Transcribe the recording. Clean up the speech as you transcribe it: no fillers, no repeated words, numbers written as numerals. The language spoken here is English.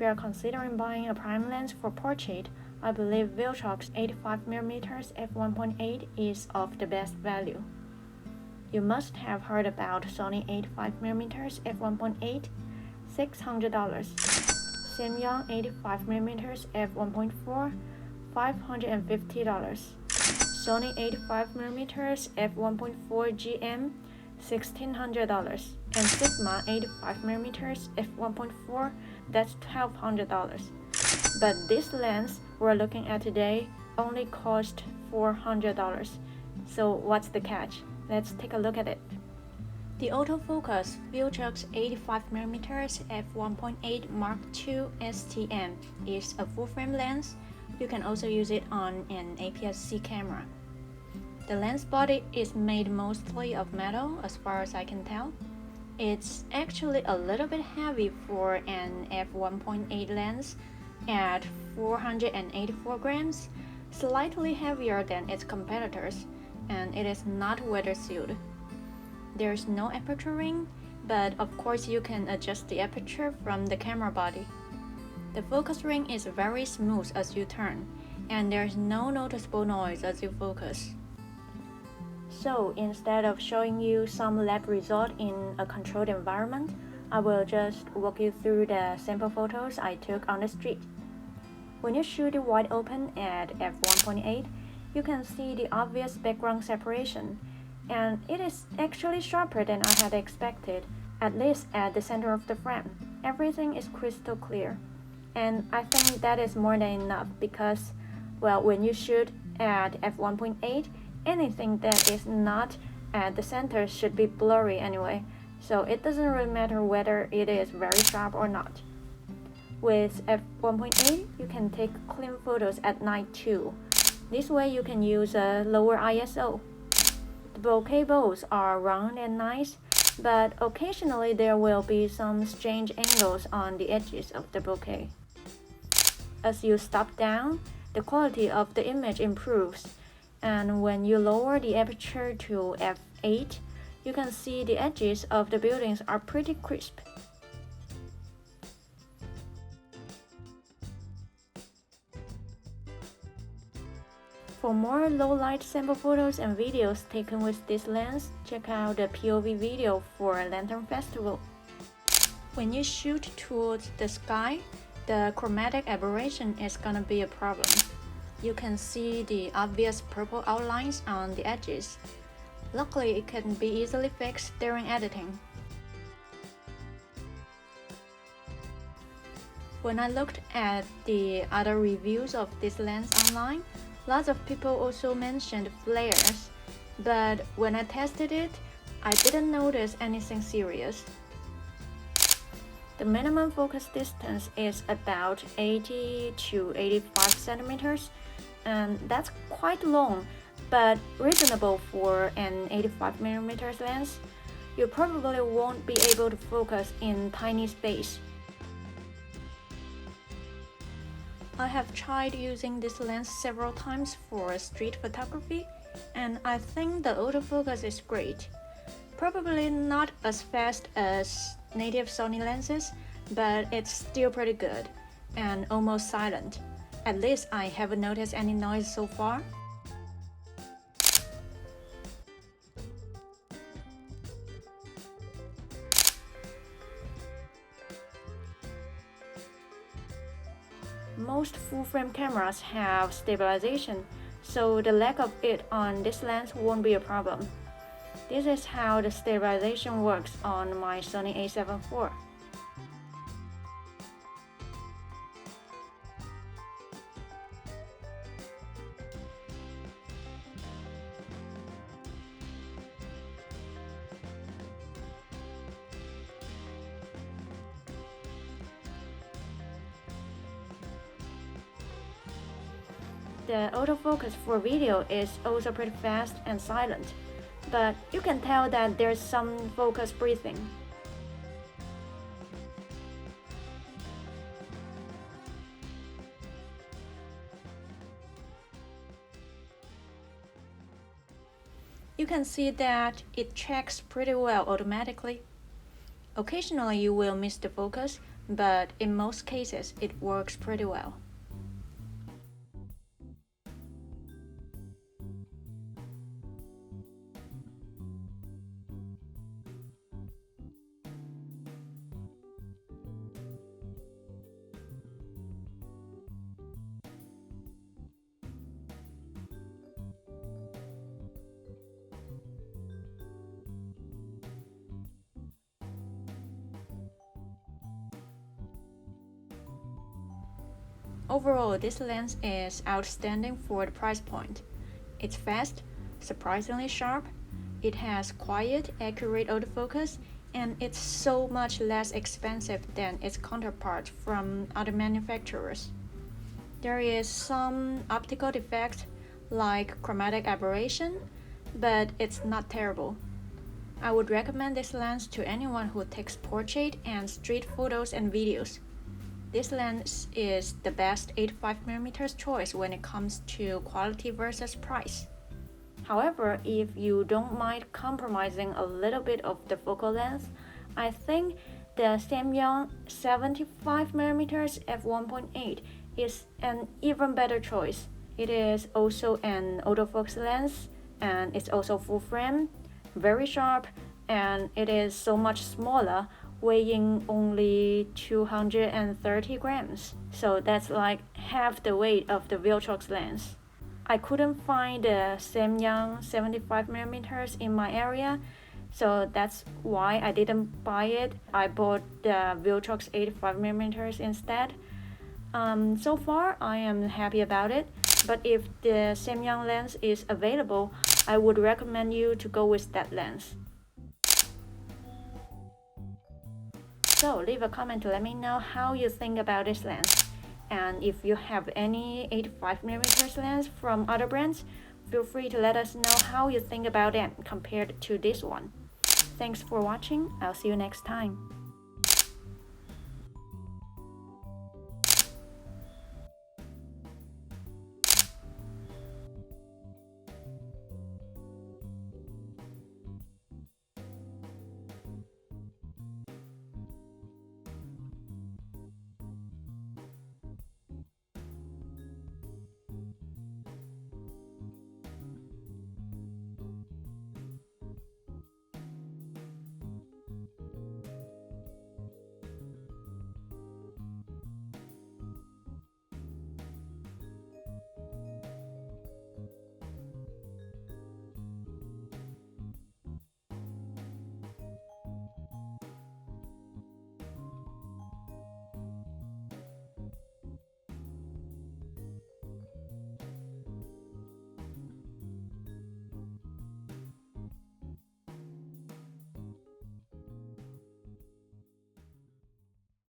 you are considering buying a prime lens for portrait, I believe Viltrox 85mm f1.8 is of the best value. You must have heard about Sony 85mm f1.8, $600. Samyang 85mm f1.4, $550. Sony 85mm f1.4 GM, $1,600, and Sigma 85mm f1.4, that's $1,200. But this lens we're looking at today only cost $400. So what's the catch? Let's take a look at it. The autofocus Viltrox 85mm f1.8 Mark II STM is a full-frame lens. You can also use it on an APS-C camera. The lens body is made mostly of metal as far as I can tell. It's actually a little bit heavy for an f1.8 lens at 484 grams, slightly heavier than its competitors, and it is not weather-sealed. There's no aperture ring, but of course you can adjust the aperture from the camera body. The focus ring is very smooth as you turn, and there's no noticeable noise as you focus. So instead of showing you some lab result in a controlled environment, I will just walk you through the sample photos I took on the street. When you shoot it wide open at f1.8, you can see the obvious background separation, and it is actually sharper than I had expected, at least at the center of the frame. Everything is crystal clear, and I think that is more than enough because, well, when you shoot at f1.8, anything that is not at the center should be blurry anyway, so it doesn't really matter whether it is very sharp or not. With f1.8, you can take clean photos at night too. This way you can use a lower ISO. The bokeh bows are round and nice, but occasionally there will be some strange angles on the edges of the bokeh. As you stop down, the quality of the image improves, and when you lower the aperture to f8, you can see the edges of the buildings are pretty crisp. For more low-light sample photos and videos taken with this lens, check out the POV video for Lantern Festival. When you shoot towards the sky, the chromatic aberration is gonna be a problem. You can see the obvious purple outlines on the edges. Luckily, it can be easily fixed during editing. When I looked at the other reviews of this lens online, lots of people also mentioned flares, but when I tested it, I didn't notice anything serious. The minimum focus distance is about 80 to 85 centimeters, and that's quite long, but reasonable for an 85mm lens. You probably won't be able to focus in tiny space. I have tried using this lens several times for street photography, and I think the autofocus is great. Probably not as fast as native Sony lenses, but it's still pretty good and almost silent. At least I haven't noticed any noise so far. Most full-frame cameras have stabilization, so the lack of it on this lens won't be a problem. This is how the stabilization works on my Sony A74. The autofocus for video is also pretty fast and silent, but you can tell that there's some focus breathing. You can see that it checks pretty well automatically. Occasionally you will miss the focus, but in most cases it works pretty well. Overall, this lens is outstanding for the price point. It's fast, surprisingly sharp, it has quiet, accurate autofocus, and it's so much less expensive than its counterpart from other manufacturers. There is some optical defect like chromatic aberration, but it's not terrible. I would recommend this lens to anyone who takes portrait and street photos and videos. This lens is the best 85mm choice when it comes to quality versus price. However, if you don't mind compromising a little bit of the focal length, I think the Sony A74 f1.8 is an even better choice. It is also an autofocus lens, and it's also full frame, very sharp, and it is so much smaller, weighing only 230 grams. So that's like half the weight of the Viltrox lens. I couldn't find the Sony 75mm in my area, so that's why I didn't buy it. I bought the Viltrox 85mm instead. So far, I am happy about it, but if the Samyang lens is available, I would recommend you to go with that lens. So leave a comment to let me know how you think about this lens. And if you have any 85mm lens from other brands, feel free to let us know how you think about it compared to this one. Thanks for watching. I'll see you next time.